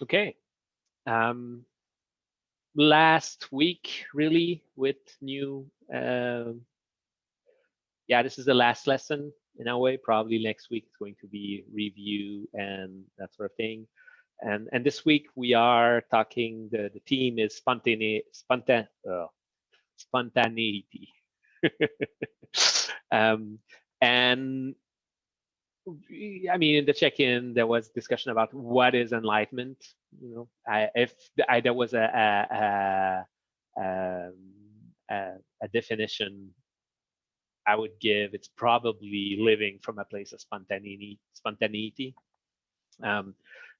Okay. Um, Last week, really, with new. Yeah, this is the last lesson in a way. Probably next week it's going to be review and that sort of thing. And this week we are talking. The theme is spontaneity. um, and I mean, in the check-in, there was discussion about what is enlightenment. If there was a definition I would give, it's probably living from a place of spontaneity. Spontaneity. Um,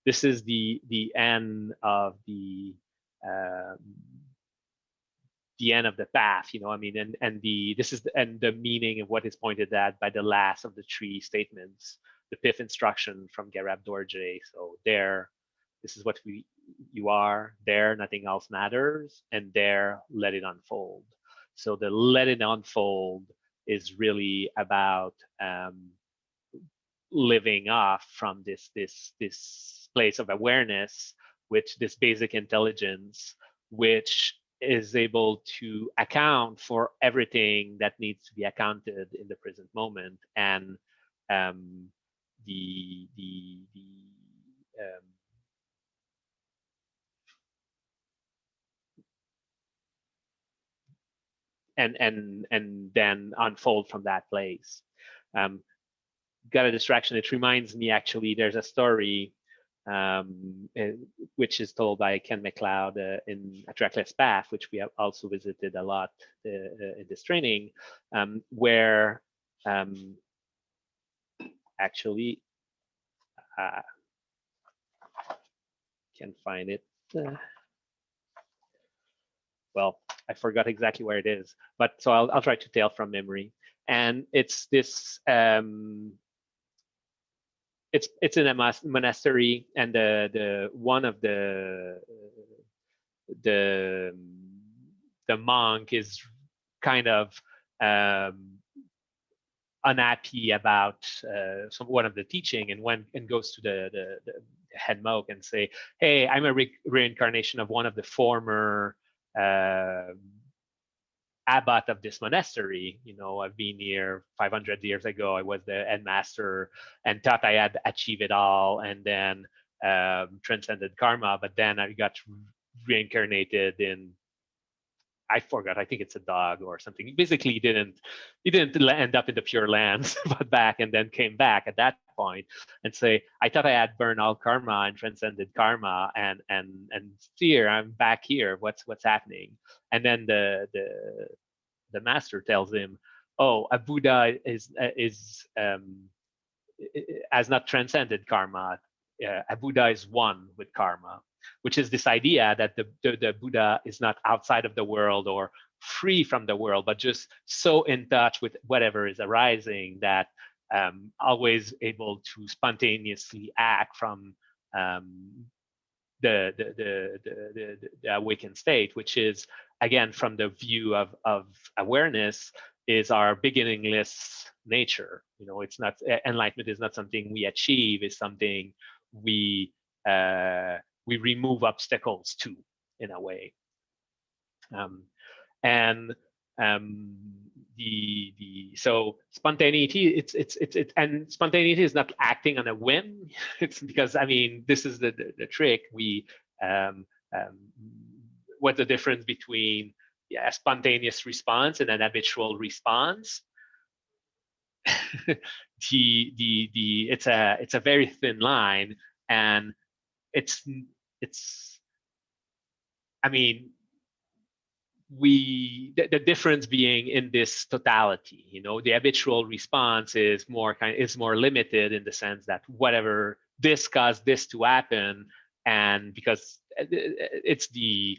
this is the end of um, the end of the path. I mean, and the meaning of what is pointed at by the last of the three statements, the fifth instruction from Gerab Dorje. So there, this is what you are. There, nothing else matters, and there, let it unfold. So the let it unfold is really about living off from this place of awareness, which this basic intelligence, which is able to account for everything that needs to be accounted in the present moment, and um, the um, and then unfold from that place. Um, got a distraction. It reminds me, actually, there's a story which is told by Ken MacLeod in A Trackless Path, which we have also visited a lot in this training, where actually uh, can find it. Well, I forgot exactly where it is, but so I'll try to tell from memory. And it's this. It's in a monastery, and the one of the the monk is kind of um, unhappy about one of the teaching, and goes to the head monk and say, "Hey, I'm a reincarnation of one of the former uh, abbot of this monastery. I've been here 500 years ago. I was the headmaster and thought I had achieved it all, and then transcended karma. But then I got reincarnated in, I forgot. I think it's a dog or something. Basically, he didn't end up in the Pure Lands, but back, and then came back at that point and say, I thought I had burned all karma and transcended karma, and here I'm back here. What's happening?" And then the master tells him, "Oh, a Buddha has not transcended karma. A Buddha is one with karma," which is this idea that the Buddha is not outside of the world or free from the world, but just so in touch with whatever is arising that always able to spontaneously act from um, the awakened state, which is, again, from the view of awareness, is our beginningless nature. It's not, enlightenment is not something we achieve, it's something we we remove obstacles to, in a way. um, and the so spontaneity, it's and spontaneity is not acting on a whim. It's because, I mean, this is the trick. We um, um, What's the difference between, yeah, a spontaneous response and an habitual response? It's a very thin line, and it's I mean, the difference being in this totality. The habitual response is more limited, in the sense that whatever this caused this to happen, and because it's the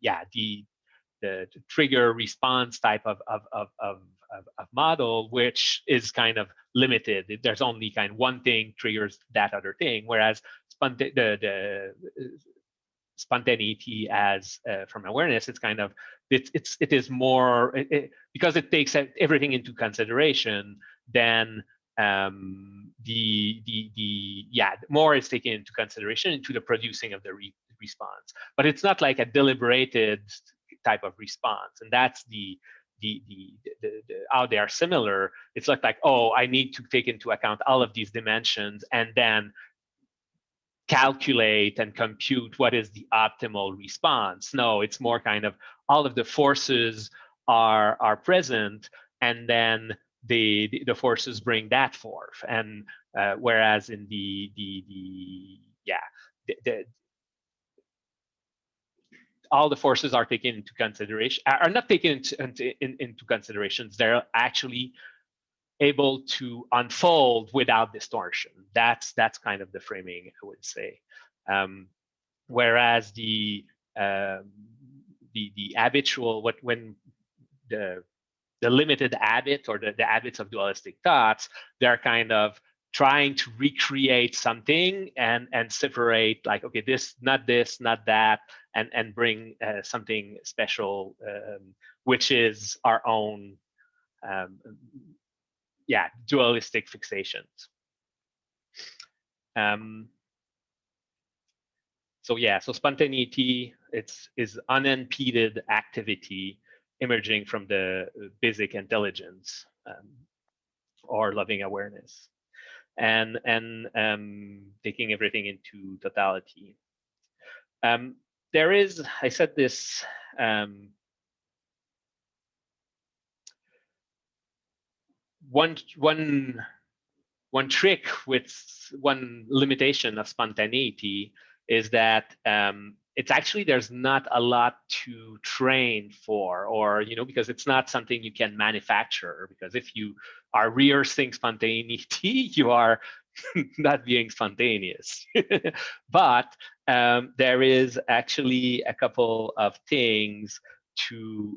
yeah the trigger response type of model, which is kind of limited. There's only kind of one thing triggers that other thing, whereas the spontaneity, as from awareness, it's kind of, it is more, because it takes everything into consideration, then more is taken into consideration into the producing of the response. But it's not like a deliberated type of response, and that's how they are similar. It's like, oh, I need to take into account all of these dimensions and then calculate and compute what is the optimal response. No, it's more kind of all of the forces are present, and then the forces bring that forth. And whereas in all the forces are taken into consideration, are not taken into considerations. They're actually able to unfold without distortion. That's kind of the framing, I would say. Whereas the habitual, when the limited habit or the habits of dualistic thoughts, they're kind of trying to recreate something and separate, like, okay, this, not that, and bring something special, which is our own dualistic fixations. So spontaneity, is unimpeded activity emerging from the basic intelligence, or loving awareness, and taking everything into totality. There is, I said this, one trick with one limitation of spontaneity is that it's actually, there's not a lot to train for, or because it's not something you can manufacture, because if you are rehearsing spontaneity, you are not being spontaneous. But there is actually a couple of things to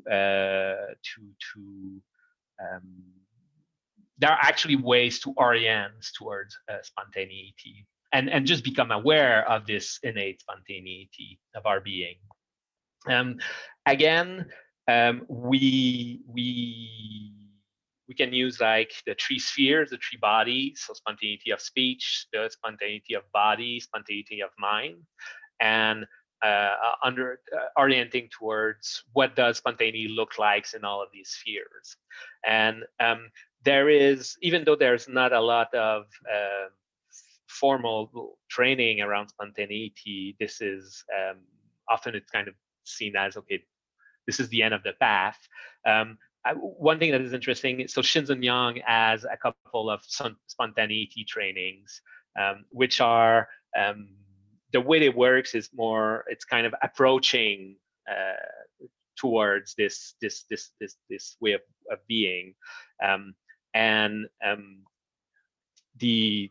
there are actually ways to orient towards spontaneity and just become aware of this innate spontaneity of our being. Again, we can use like the three spheres, the three bodies, so spontaneity of speech, the spontaneity of body, spontaneity of mind, and orienting towards what does spontaneity look like in all of these spheres. And there is, even though there's not a lot of formal training around spontaneity, this is often it's kind of seen as, okay, this is the end of the path. One thing that is interesting, so Shinzen Young has a couple of spontaneity trainings, which are, the way it works is more, it's kind of approaching towards this way of being. These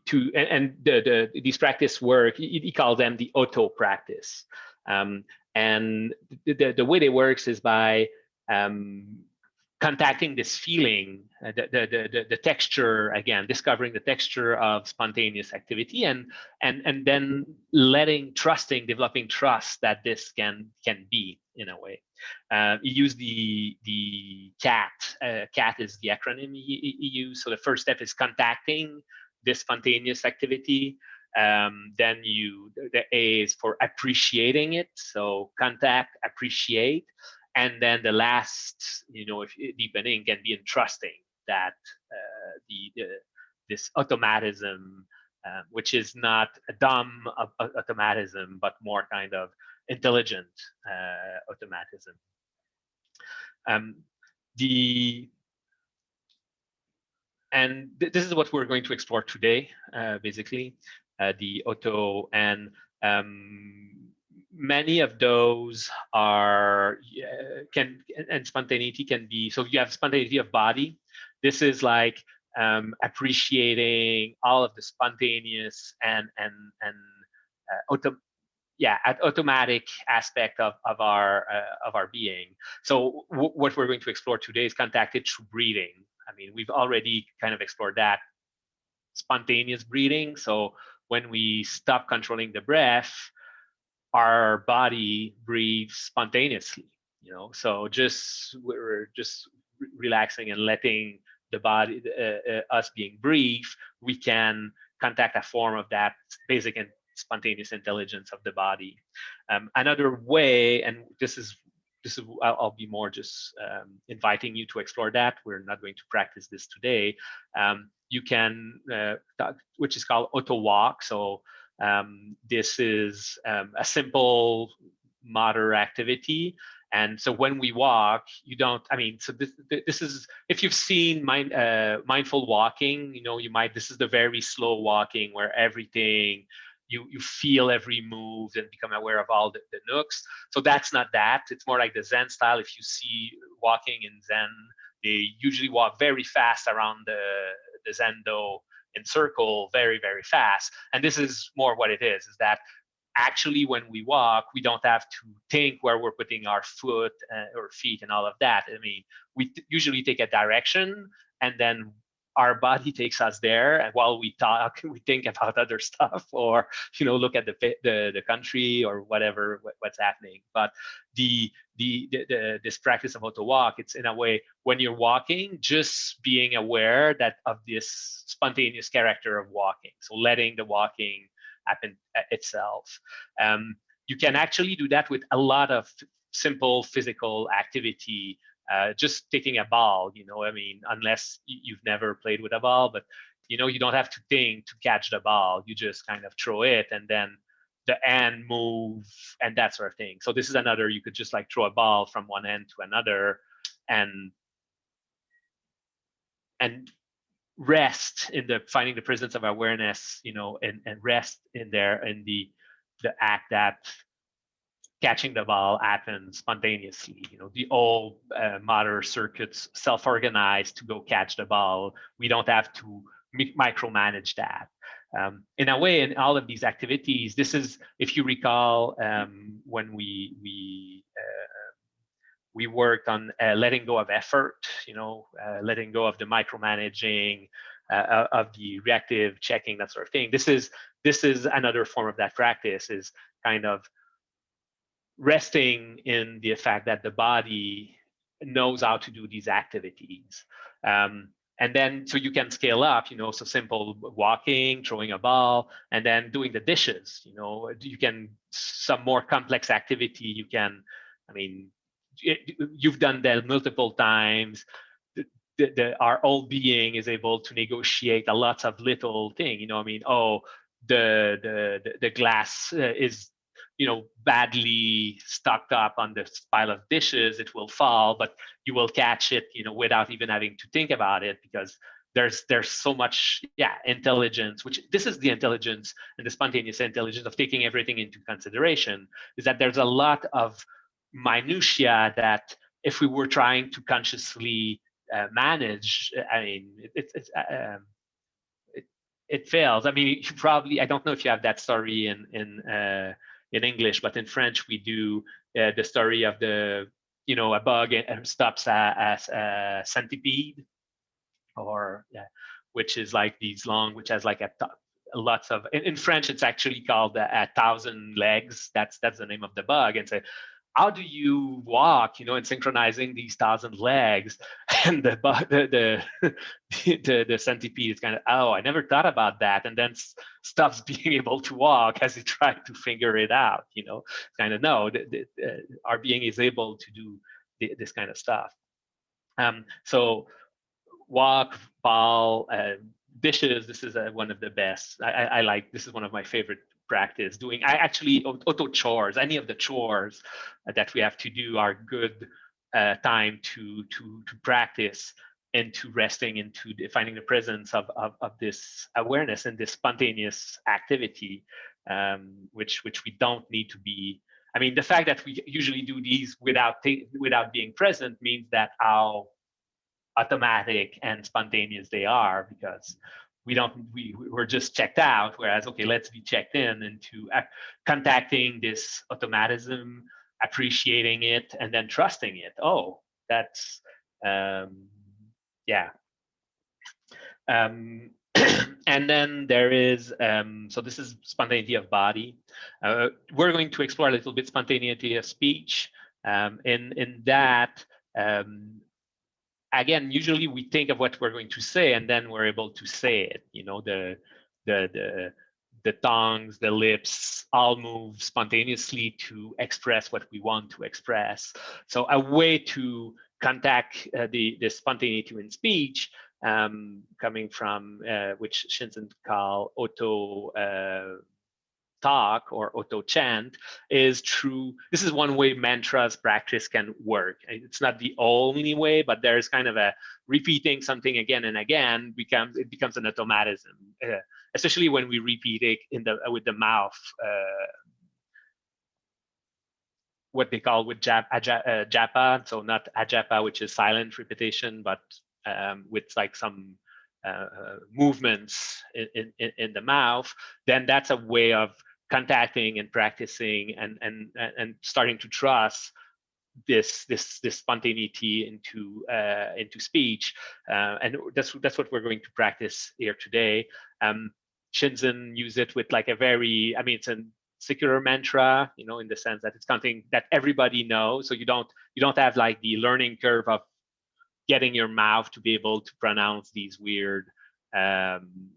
practice work, he calls them the auto practice. And the way it works is by contacting this feeling, the texture, again, discovering the texture of spontaneous activity, and then developing trust that this can be, in a way. You use the CAT. CAT is the acronym he used. So the first step is contacting this spontaneous activity. Then the A is for appreciating it. So contact, appreciate. And then the last, if deepening, can be in trusting that this automatism, which is not a dumb automatism, but more kind of intelligent automatism. This is what we're going to explore today, basically, the auto, and many of those are and spontaneity can be. So you have spontaneity of body. This is like appreciating all of the spontaneous and automatic aspect of our being. So what we're going to explore today is contacted through breathing. I mean, we've already kind of explored that spontaneous breathing. So when we stop controlling the breath, our body breathes spontaneously. So we're just relaxing and letting the body, us being brief, we can contact a form of that basic and spontaneous intelligence of the body. Another way, and this is I'll be more just inviting you to explore that. We're not going to practice this today. You can, which is called auto walk. So this is a simple motor activity. And so when we walk, you don't, I mean, so this is, if you've seen mindful walking, you know, this is the very slow walking where everything, you feel every move and become aware of all the nooks. So that's not that. It's more like the Zen style. If you see walking in Zen, they usually walk very fast around the Zendo in circle, very, very fast. And this is more what it is that actually when we walk, we don't have to think where we're putting our foot or feet and all of that. I mean, we usually take a direction and then our body takes us there, and while we talk, we think about other stuff, or look at the country or whatever what's happening. But this practice of auto walk, it's in a way when you're walking, just being aware that of this spontaneous character of walking. So letting the walking happen itself. You can actually do that with a lot of simple physical activity. Just taking a ball, I mean, unless you've never played with a ball, but you don't have to think to catch the ball. You just kind of throw it, and then the end move and that sort of thing. So this is another, you could just like throw a ball from one end to another and rest in the finding the presence of awareness, and rest in there in the act that catching the ball happens spontaneously. The old motor circuits self-organize to go catch the ball. We don't have to micromanage that. In a way, in all of these activities, this is, if you recall, when we worked on letting go of effort, letting go of the micromanaging, of the reactive checking, that sort of thing. This is another form of that practice, is kind of resting in the fact that the body knows how to do these activities. And then, so you can scale up, so simple walking, throwing a ball, and then doing the dishes, you can, some more complex activity, you can, I mean, you've done that multiple times. Our whole being is able to negotiate a lot of little thing, I mean, the glass is badly stuck up on this pile of dishes, it will fall, but you will catch it, without even having to think about it, because there's so much intelligence, which this is the intelligence and the spontaneous intelligence of taking everything into consideration, is that there's a lot of minutia that if we were trying to consciously manage, I mean, it fails. I mean, you probably, I don't know if you have that story in English, but in French we do the story of a bug stops a centipede, or which is like these long, which has like lots of, in French it's actually called a thousand legs. That's the name of the bug. And so how do you walk, in synchronizing these thousand legs? And the centipede is kind of, oh, I never thought about that, and then stops being able to walk as he tried to figure it out. Kind of, no, our being is able to do this kind of stuff. So walk, ball, dishes. This is one of the best. I like. This is one of my favorite practice. Doing, I actually, auto chores, any of the chores that we have to do are good time to practice into resting, into finding the presence of this awareness and this spontaneous activity, which we don't need to be. I mean, the fact that we usually do these without being present means that how automatic and spontaneous they are, because we're just checked out, whereas, okay, let's be checked in into contacting this automatism, appreciating it, and then trusting it. Oh, that's and then there is, so this is spontaneity of body. We're going to explore a little bit spontaneity of speech. In that, again, usually we think of what we're going to say, and then we're able to say it. the tongues, the lips all move spontaneously to express what we want to express. So a way to contact the spontaneity in speech, coming from which Shinzen call auto talk or auto chant, is true. This is one way mantras practice can work. It's not the only way, but there's kind of a repeating something again and again becomes an automatism, especially when we repeat it with the mouth. What they call with japa, so not ajapa, which is silent repetition, but with like some movements in the mouth, then that's a way of contacting and practicing and starting to trust this spontaneity into speech, and that's what we're going to practice here today. Shinzen use it with like a very, I mean, it's a secular mantra, you know, in the sense that it's something that everybody knows. So you don't have like the learning curve of getting your mouth to be able to pronounce these weird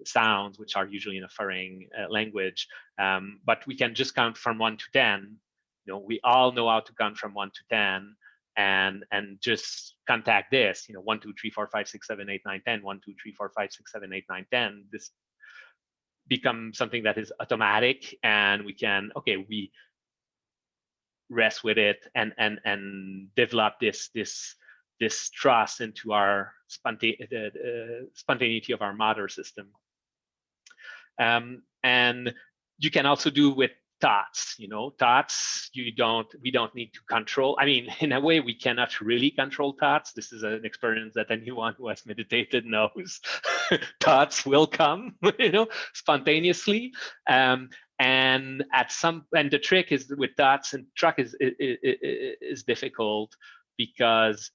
sounds, which are usually in a foreign language. But we can just count from 1 to 10. You know, we all know how to count from 1 to 10, and just contact this. You know, 1, 2, 3, 4, 5, 6, 7, 8, 9, 10. 1, 2, 3, 4, 5, 6, 7, 8, 9, 10. This becomes something that is automatic, and we can, okay, we rest with it and develop this trust into our spontaneity of our motor system. And you can also do with thoughts. You know, thoughts we don't need to control. I mean, in a way, we cannot really control thoughts. This is an experience that anyone who has meditated knows. Thoughts will come, you know, spontaneously. And the trick is with thoughts, and track is difficult because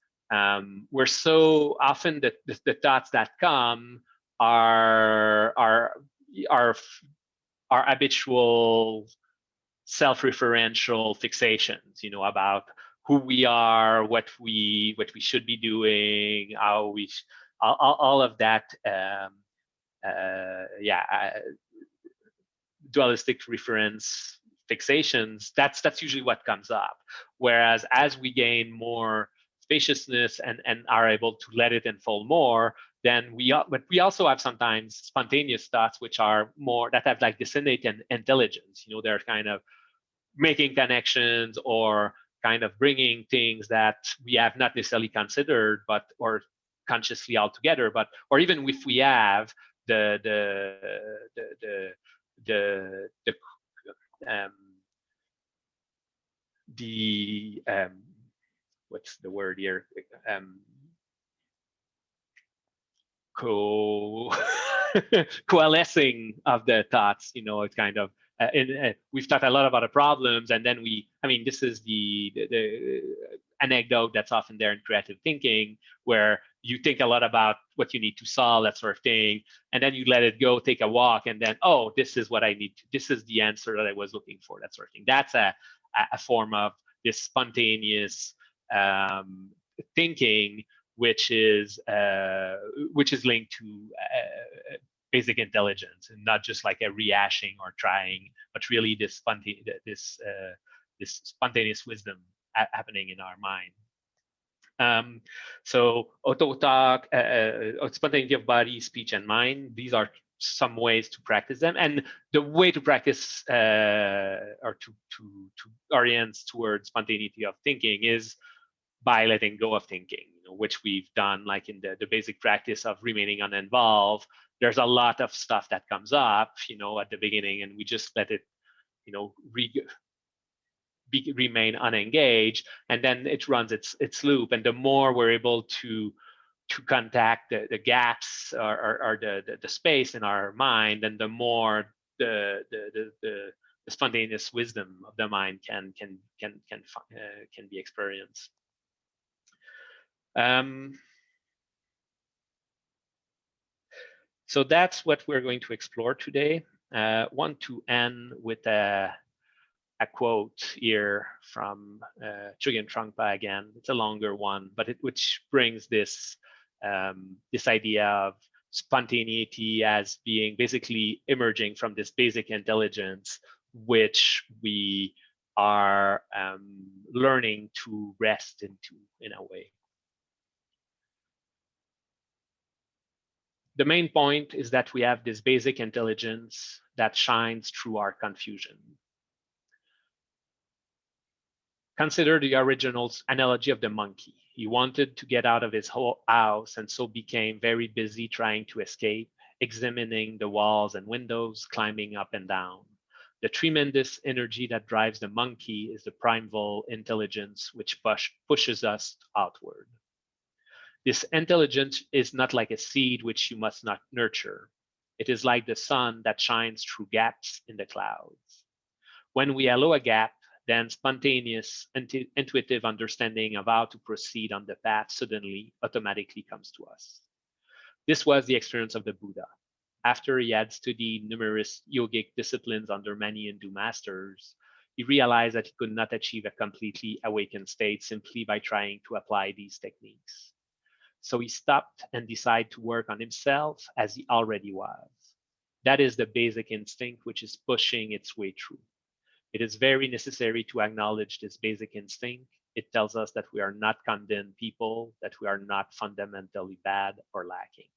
we're so often the thoughts that come are habitual self-referential fixations, you know, about who we are, what we should be doing, how we all of that dualistic reference fixations, that's usually what comes up. Whereas as we gain more spaciousness and are able to let it unfold more, then but we also have sometimes spontaneous thoughts which are more, that have like this innate intelligence. You know, they're kind of making connections or kind of bringing things that we have not necessarily considered, but or consciously altogether, but or even if we have what's the word here? Coalescing of the thoughts, you know, it's kind of we've thought a lot about the problems, and then this is the anecdote that's often there in creative thinking, where you think a lot about what you need to solve, that sort of thing, and then you let it go, take a walk, and then, oh, this is what I need to, this is the answer that I was looking for, that sort of thing. That's a form of this spontaneous thinking, which is linked to basic intelligence, and not just like a rehashing or trying, but really this spontaneous wisdom happening in our mind. So auto talk, spontaneity of body, speech, and mind, these are some ways to practice them. And the way to practice or to orient towards spontaneity of thinking is by letting go of thinking, you know, which we've done like in the basic practice of remaining uninvolved. There's a lot of stuff that comes up, you know, at the beginning, and we just let it, you know, remain unengaged, and then it runs its loop. And the more we're able to contact the gaps or the space in our mind, and the more the spontaneous wisdom of the mind can be experienced. So that's what we're going to explore today. Want to end with a quote here from Chogyam Trungpa again. It's a longer one, but which brings this this idea of spontaneity as being basically emerging from this basic intelligence, which we are learning to rest into in a way. The main point is that we have this basic intelligence that shines through our confusion. Consider the original analogy of the monkey. He wanted to get out of his house and so became very busy trying to escape, examining the walls and windows, climbing up and down. The tremendous energy that drives the monkey is the primal intelligence which pushes us outward. This intelligence is not like a seed which you must not nurture. It is like the sun that shines through gaps in the clouds. When we allow a gap, then spontaneous, intuitive understanding of how to proceed on the path suddenly, automatically comes to us. This was the experience of the Buddha. After he had studied numerous yogic disciplines under many Hindu masters, he realized that he could not achieve a completely awakened state simply by trying to apply these techniques. So he stopped and decided to work on himself as he already was. That is the basic instinct which is pushing its way through. It is very necessary to acknowledge this basic instinct. It tells us that we are not condemned people, that we are not fundamentally bad or lacking.